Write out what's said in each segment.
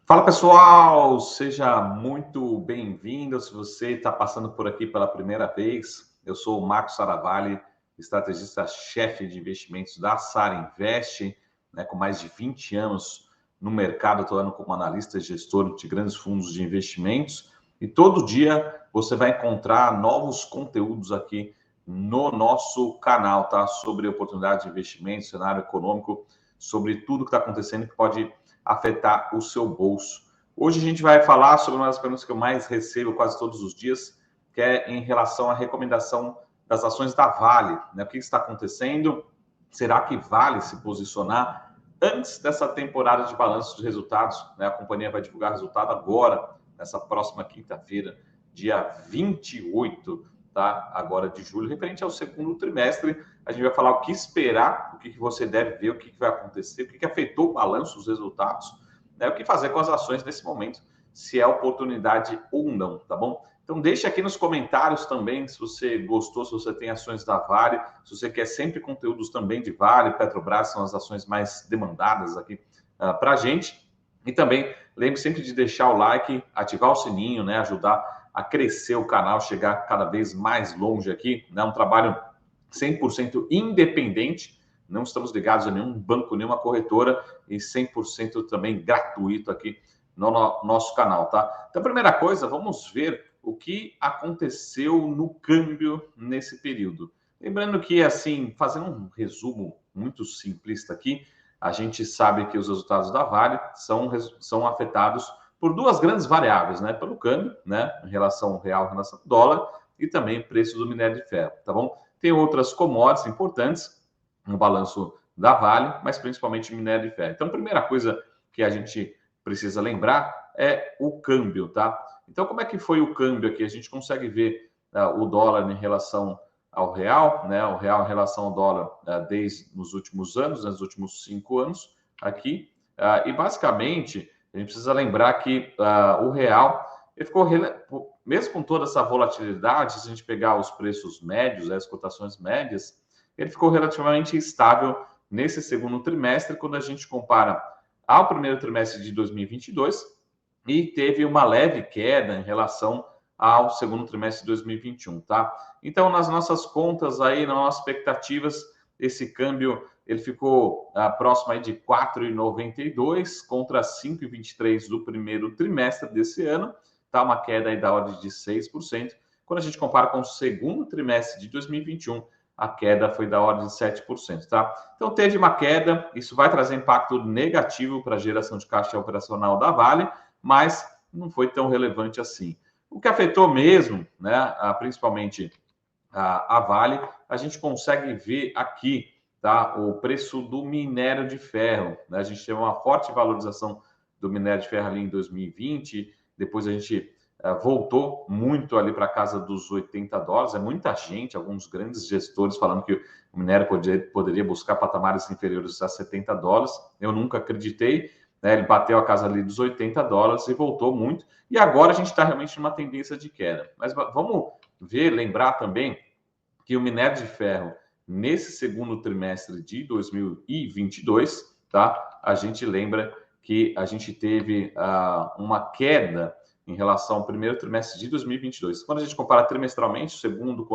Fala pessoal, seja muito bem-vindo. Se você está passando por aqui pela primeira vez, eu sou o Marcos Saravalli, estrategista-chefe de investimentos da Sara Invest, né, com mais de 20 anos no mercado, atuando como analista e gestor de grandes fundos de investimentos. E todo dia você vai encontrar novos conteúdos aqui no nosso canal, tá? Sobre oportunidade de investimento, cenário econômico, sobre tudo que está acontecendo que pode afetar o seu bolso. Hoje a gente vai falar sobre uma das perguntas que eu mais recebo quase todos os dias, que é em relação à recomendação das ações da Vale, né? O que está acontecendo? Será que vale se posicionar antes dessa temporada de balanço de resultados? Né? A companhia vai divulgar resultado agora, nessa próxima quinta-feira, dia 28, tá? Agora de julho, referente ao segundo trimestre. A gente vai falar o que esperar, o que você deve ver, o que vai acontecer, o que afetou o balanço, os resultados, né? O que fazer com as ações nesse momento, se é oportunidade ou não, tá bom? Então deixa aqui nos comentários também se você gostou, se você tem ações da Vale, se você quer sempre conteúdos também de Vale, Petrobras, são as ações mais demandadas aqui para a gente. E também lembre sempre de deixar o like, ativar o sininho, né? Ajudar a crescer o canal, chegar cada vez mais longe aqui, né? Um trabalho 100% independente, não estamos ligados a nenhum banco, nenhuma corretora e 100% também gratuito aqui no nosso canal, tá? Então, primeira coisa, vamos ver o que aconteceu no câmbio nesse período. Lembrando que, assim, fazendo um resumo muito simplista aqui, a gente sabe que os resultados da Vale são afetados por duas grandes variáveis, né? Pelo câmbio, né? Em relação ao real, em relação ao dólar, e também o preço do minério de ferro, tá bom? Tem outras commodities importantes no balanço da Vale, mas principalmente minério de ferro. Então, a primeira coisa que a gente precisa lembrar é o câmbio, tá? Então, como é que foi o câmbio aqui? A gente consegue ver o dólar em relação ao real, né? O real em relação ao dólar desde nos últimos anos, nos últimos 5 anos aqui. E basicamente, a gente precisa lembrar que o real ele ficou, mesmo com toda essa volatilidade, se a gente pegar os preços médios, as cotações médias, ele ficou relativamente estável nesse segundo trimestre, quando a gente compara ao primeiro trimestre de 2022 e teve uma leve queda em relação ao segundo trimestre de 2021, tá? Então, nas nossas contas aí, nas nossas expectativas, esse câmbio ele ficou próximo aí de 4,92 contra 5,23 do primeiro trimestre desse ano, tá? Uma queda aí da ordem de 6%. Quando a gente compara com o segundo trimestre de 2021, a queda foi da ordem de 7%, tá? Então, teve uma queda, isso vai trazer impacto negativo para a geração de caixa operacional da Vale, mas não foi tão relevante assim. O que afetou mesmo, né, principalmente a Vale, a gente consegue ver aqui, tá, o preço do minério de ferro, né? A gente teve uma forte valorização do minério de ferro ali em 2020, depois a gente voltou muito ali para casa dos $80. É muita gente, alguns grandes gestores falando que o minério poderia buscar patamares inferiores a $70. Eu nunca acreditei, né? Ele bateu a casa ali dos $80 e voltou muito. E agora a gente está realmente numa tendência de queda. Mas vamos ver, lembrar também que o minério de ferro, nesse segundo trimestre de 2022, tá? A gente lembra que a gente teve uma queda em relação ao primeiro trimestre de 2022. Quando a gente compara trimestralmente, o segundo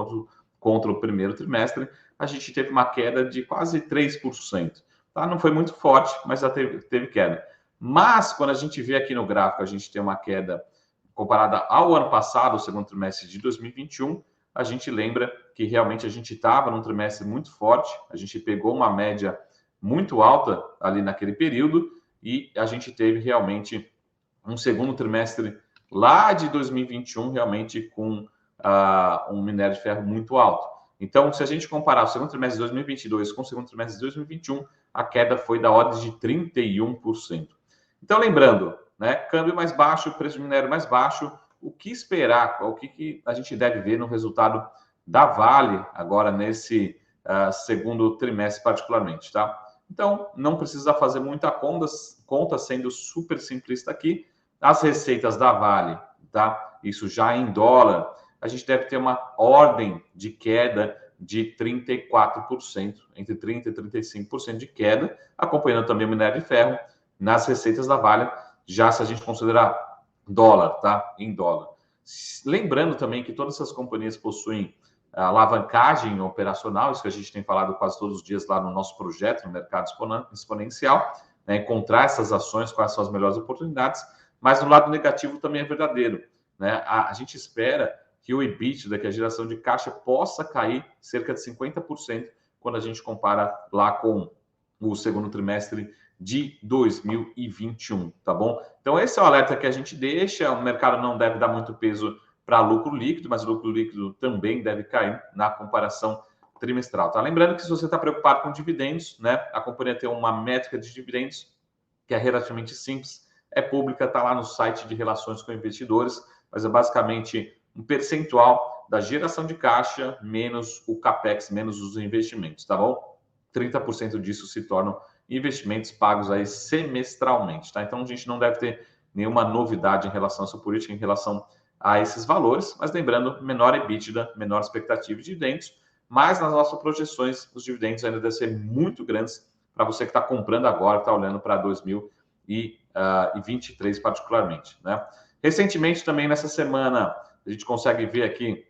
contra o primeiro trimestre, a gente teve uma queda de quase 3%. Tá? Não foi muito forte, mas já teve queda. Mas, quando a gente vê aqui no gráfico, a gente tem uma queda comparada ao ano passado, o segundo trimestre de 2021, a gente lembra que realmente a gente estava num trimestre muito forte, a gente pegou uma média muito alta ali naquele período e a gente teve realmente um segundo trimestre lá de 2021 realmente com um minério de ferro muito alto. Então, se a gente comparar o segundo trimestre de 2022 com o segundo trimestre de 2021, a queda foi da ordem de 31%. Então, lembrando, né, câmbio mais baixo, preço de minério mais baixo, o que esperar, o que a gente deve ver no resultado da Vale agora nesse segundo trimestre particularmente, tá? Então, não precisa fazer muita conta sendo super simplista aqui. As receitas da Vale, tá? Isso já em dólar, a gente deve ter uma ordem de queda de 34%, entre 30% e 35% de queda, acompanhando também o minério de ferro nas receitas da Vale, já se a gente considerar dólar, tá? Em dólar. Lembrando também que todas essas companhias possuem alavancagem operacional, isso que a gente tem falado quase todos os dias lá no nosso projeto, no mercado exponencial, né? Encontrar essas ações, quais são as melhores oportunidades, mas no lado negativo também é verdadeiro, né? A gente espera que o EBITDA, que é a geração de caixa, possa cair cerca de 50% quando a gente compara lá com o segundo trimestre de 2021, tá bom? Então esse é o alerta que a gente deixa, o mercado não deve dar muito peso para lucro líquido, mas o lucro líquido também deve cair na comparação trimestral, tá? Lembrando que se você está preocupado com dividendos, né, a companhia tem uma métrica de dividendos que é relativamente simples, é pública, está lá no site de relações com investidores, mas é basicamente um percentual da geração de caixa menos o CAPEX, menos os investimentos, tá bom? 30% disso se tornam investimentos pagos aí semestralmente, tá? Então a gente não deve ter nenhuma novidade em relação a essa política, em relação a esses valores, mas lembrando, menor EBITDA, menor expectativa de dividendos, mas nas nossas projeções, os dividendos ainda devem ser muito grandes para você que está comprando agora, que está olhando para 2023 particularmente, né? Recentemente, também nessa semana, a gente consegue ver aqui,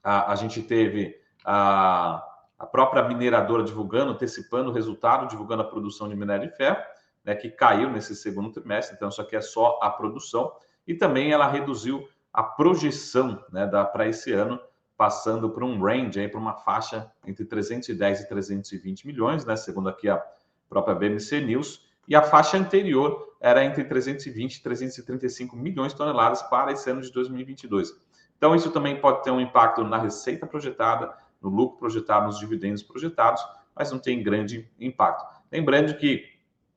a gente teve a própria mineradora divulgando, antecipando o resultado, divulgando a produção de minério de ferro, né, que caiu nesse segundo trimestre, então isso aqui é só a produção, e também ela reduziu a projeção, né, para esse ano, passando por um range, aí, para uma faixa entre 310 e 320 milhões, né, segundo aqui a própria BMC News, e a faixa anterior era entre 320 e 335 milhões de toneladas para esse ano de 2022. Então, isso também pode ter um impacto na receita projetada, no lucro projetado, nos dividendos projetados, mas não tem grande impacto. Lembrando que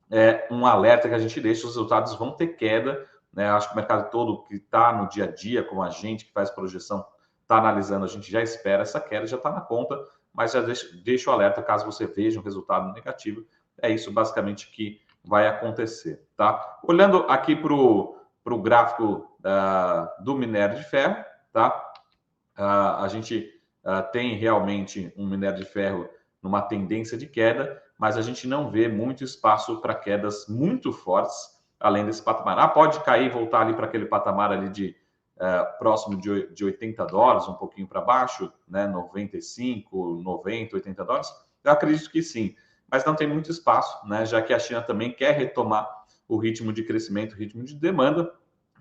é um alerta que a gente deixa, os resultados vão ter queda, né? Acho que o mercado todo que está no dia a dia, com a gente que faz projeção, está analisando, a gente já espera essa queda, já está na conta, mas já deixa o alerta caso você veja um resultado negativo. É isso basicamente que vai acontecer, tá? Olhando aqui para o gráfico do minério de ferro, tá? A gente tem realmente um minério de ferro numa tendência de queda, mas a gente não vê muito espaço para quedas muito fortes além desse patamar. Pode cair e voltar ali para aquele patamar ali de próximo de 80 dólares, um pouquinho para baixo, né? 95, 90, 80 dólares. Eu acredito que sim, mas não tem muito espaço, né? Já que a China também quer retomar o ritmo de crescimento, o ritmo de demanda,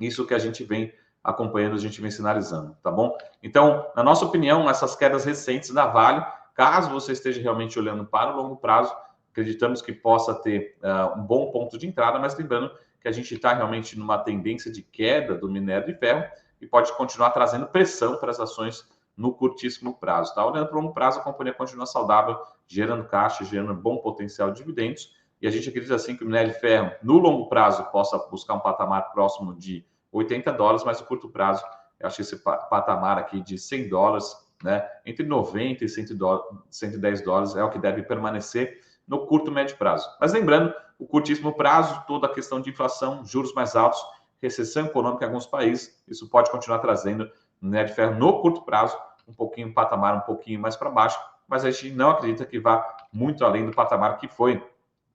isso que a gente vem acompanhando, a gente vem sinalizando, tá bom? Então, na nossa opinião, essas quedas recentes da Vale, caso você esteja realmente olhando para o longo prazo, acreditamos que possa ter um bom ponto de entrada, mas lembrando que a gente está realmente numa tendência de queda do minério de ferro e pode continuar trazendo pressão para as ações no curtíssimo prazo, tá? Olhando para o longo prazo, a companhia continua saudável, gerando caixa, gerando bom potencial de dividendos, e a gente acredita assim que o minério de ferro, no longo prazo, possa buscar um patamar próximo de 80 dólares, mas no curto prazo, eu acho que esse patamar aqui de 100 dólares, né, entre 90 e 110 dólares é o que deve permanecer no curto e médio prazo. Mas lembrando, o curtíssimo prazo, toda a questão de inflação, juros mais altos, recessão econômica em alguns países, isso pode continuar trazendo minério de ferro no curto prazo, um pouquinho, patamar um pouquinho mais para baixo, mas a gente não acredita que vá muito além do patamar que foi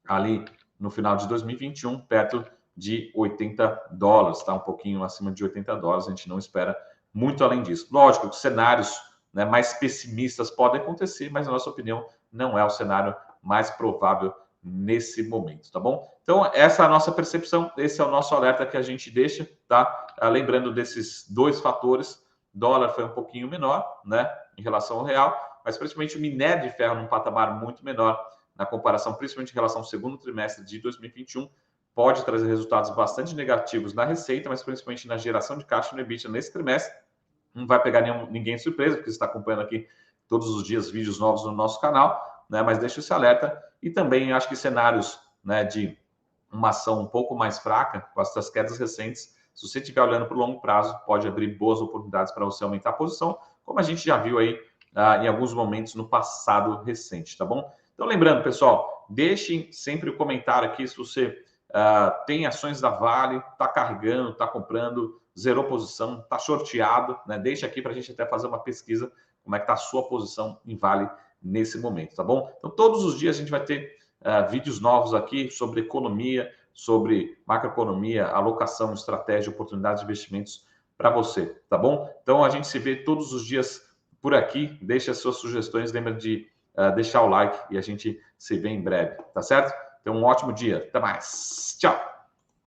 ali no final de 2021, perto de 80 dólares, tá? Um pouquinho acima de 80 dólares, a gente não espera muito além disso. Lógico que cenários, né, mais pessimistas podem acontecer, mas na nossa opinião não é o cenário mais provável nesse momento, tá bom? Então, essa é a nossa percepção, esse é o nosso alerta que a gente deixa, tá? Lembrando desses dois fatores, dólar foi um pouquinho menor, né, em relação ao real, mas principalmente o minério de ferro num patamar muito menor, na comparação, principalmente em relação ao segundo trimestre de 2021, pode trazer resultados bastante negativos na receita, mas principalmente na geração de caixa no EBITDA nesse trimestre. Não vai pegar ninguém de surpresa, porque você está acompanhando aqui todos os dias vídeos novos no nosso canal, né? Mas deixa esse alerta. E também acho que cenários, né, de uma ação um pouco mais fraca, com essas quedas recentes, se você estiver olhando para o longo prazo, pode abrir boas oportunidades para você aumentar a posição, como a gente já viu aí em alguns momentos no passado recente, tá bom? Então, lembrando, pessoal, deixem sempre o comentário aqui se você tem ações da Vale, está carregando, está comprando, zerou posição, está shorteado, né? Deixa aqui para a gente até fazer uma pesquisa como é que está a sua posição em Vale nesse momento, tá bom? Então, todos os dias a gente vai ter vídeos novos aqui sobre economia, sobre macroeconomia, alocação, estratégia, oportunidades de investimentos para você, tá bom? Então a gente se vê todos os dias por aqui. Deixa as suas sugestões, lembra de deixar o like e a gente se vê em breve, tá certo? Então um ótimo dia, até mais, tchau!